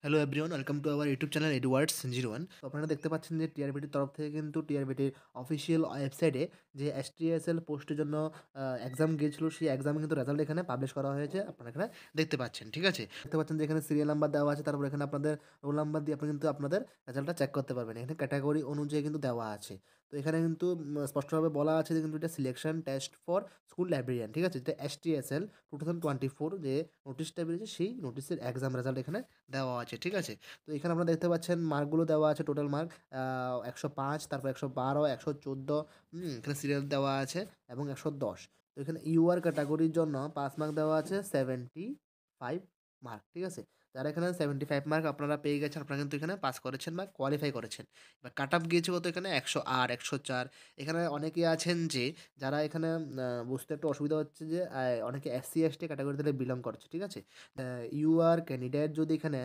Hello everyone, welcome to our YouTube channel Edwards 01। তো আপনারা দেখতে পাচ্ছেন যে টিআরবিটির তরফ থেকে কিন্তু টিআরবিটির অফিসিয়াল ওয়েবসাইটে যে এসটিএসএল পোস্টের জন্য এক্সাম গিয়েছিল, সেই এক্সামে কিন্তু রেজাল্ট এখানে পাবলিশ করা হয়েছে। আপনারা এখানে দেখতে পাচ্ছেন, ঠিক আছে? দেখতে পাচ্ছেন যে এখানে সিরিয়াল নাম্বার দেওয়া আছে, তারপর এখানে আপনাদের রোল নাম্বার দিয়ে আপনি কিন্তু আপনাদের রেজাল্টটা চেক করতে পারবেন। এখানে ক্যাটাগরি অনুযায়ী কিন্তু দেওয়া আছে। তো এখানে কিন্তু স্পষ্টভাবে বলা আছে যে কিন্তু এটা selection test for school librarian, ঠিক আছে? যেটা এসটিএসএল 2024 যে নোটিশটা বেরিয়েছে, সেই নোটিশের এক্সাম রেজাল্ট এখানে দেওয়া আছে, ঠিক আছে? তো এখানে আপনারা দেখতে পাচ্ছেন মার্কগুলো দেওয়া আছে, টোটাল মার্ক 105, তারপর 112, 114, এখানে সিরিয়াল দেওয়া আছে এবং 110। তো এখানে ইউআর ক্যাটাগরির জন্য পাস মার্ক দেওয়া আছে 75 মার্ক, ঠিক আছে? যারা এখানে 75 মার্ক আপনারা পেয়ে গেছেন, আপনারা কিন্তু এখানে পাস করেছেন বা কোয়ালিফাই করেছেন। এবার কাট অফ গিয়েছে কত? এখানে 108, 104। এখানে অনেকেই আছেন যে যারা এখানে বুঝতে একটু অসুবিধা হচ্ছে যে অনেকে এসসি এসটি ক্যাটাগরি থেকে বিলং করছে, ঠিক আছে? ইউআর ক্যান্ডিডেট যদি এখানে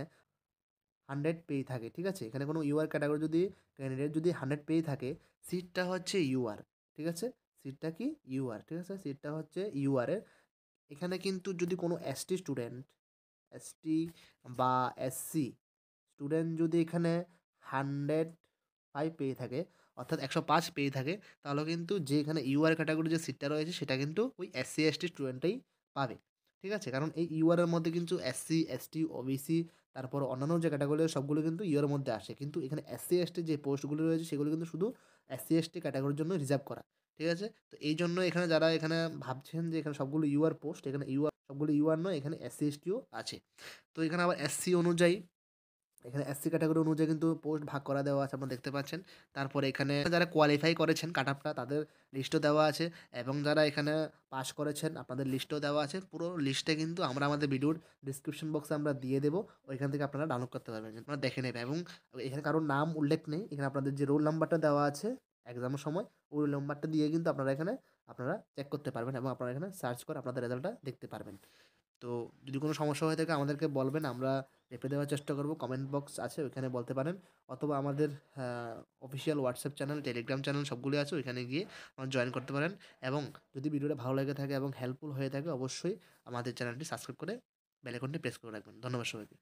100 পেয়ে থাকে, ঠিক আছে? এখানে কোনো ইউআর ক্যাটাগরি যদি ক্যান্ডিডেট যদি 100 পেয়ে থাকে, সিটটা হচ্ছে ইউআর, ঠিক আছে? সিটটা কি? ইউআর, ঠিক আছে? সিটটা হচ্ছে ইউআর এর। এখানে কিন্তু যদি কোনো এসটি স্টুডেন্ট, এসটি বা এসসি স্টুডেন্ট যদি এখানে 105 পেয়ে থাকে, অর্থাৎ 105 পেয়ে থাকে, তাহলে কিন্তু যে এখানে ইউআর ক্যাটাগরির যে সিটটা রয়েছে সেটা কিন্তু ওই এসসি এসটি স্টুডেন্টটাই পাবে, ঠিক আছে? কারণ এই ইউআর এর মধ্যে কিন্তু এসসি, এসটি, ওবিসি, তারপর অন্যান্য যে ক্যাটাগরি সবগুলো কিন্তু ইউআর এর মধ্যে আসে। কিন্তু এখানে এসসি এসটি যে পোস্টগুলো রয়েছে সেগুলো কিন্তু শুধু এসসি এসটি ক্যাটাগরির জন্য রিজার্ভ করা, ঠিক আছে? তো এইজন্য এখানে যারা এখানে ভাবছেন যে এখানে সবগুলো ইউআর পোস্ট, এখানে ইউআর সবগুলো ইউআর নয়, এখানে এসসি এসটিও আছে। তো এখানে আবার এসসি অনুযায়ী, এখানে এসসি ক্যাটাগরি অনুযায়ী কিন্তু পোস্ট ভাগ করা দেওয়া আছে, আপনারা দেখতে পাচ্ছেন। তারপরে এখানে যারা কোয়ালিফাই করেছেন কাট আপটা, তাদের লিস্টও দেওয়া আছে এবং যারা এখানে পাস করেছেন আপনাদের লিস্টও দেওয়া আছে। পুরো লিস্টে কিন্তু আমরা আমাদের ভিডিওর ডিসক্রিপশন বক্সে আমরা দিয়ে দেবো। ওইখান থেকে আপনারা ডাউনলোড করতে পারবেন, আপনারা দেখে নেবেন। এবং এখানে কারোর নাম উল্লেখ নেই, এখানে আপনাদের যে রোল নাম্বারটা দেওয়া আছে এক্সামের সময়, ওই রোল নাম্বারটা দিয়ে কিন্তু আপনারা এখানে চেক করতে পারবেন এবং আপনারা এখানে সার্চ করে আপনাদের রেজাল্টটা দেখতে পারবেন। তো যদি কোনো সমস্যা হয়ে থাকে আমাদেরকে বলবেন, আমরা রিপ্লাই দেওয়ার চেষ্টা করব। কমেন্ট বক্স আছে, ওইখানে বলতে পারেন, অথবা আমাদের official WhatsApp channel, Telegram channel সবগুলোই আছে, ওইখানে গিয়ে জয়েন করতে পারেন। এবং যদি ভিডিওটা ভালো লেগে থাকে এবং হেল্পফুল হয়ে থাকে, অবশ্যই আমাদের চ্যানেলটি সাবস্ক্রাইব করে বেল আইকনটি প্রেস করে রাখবেন। ধন্যবাদ সবাইকে।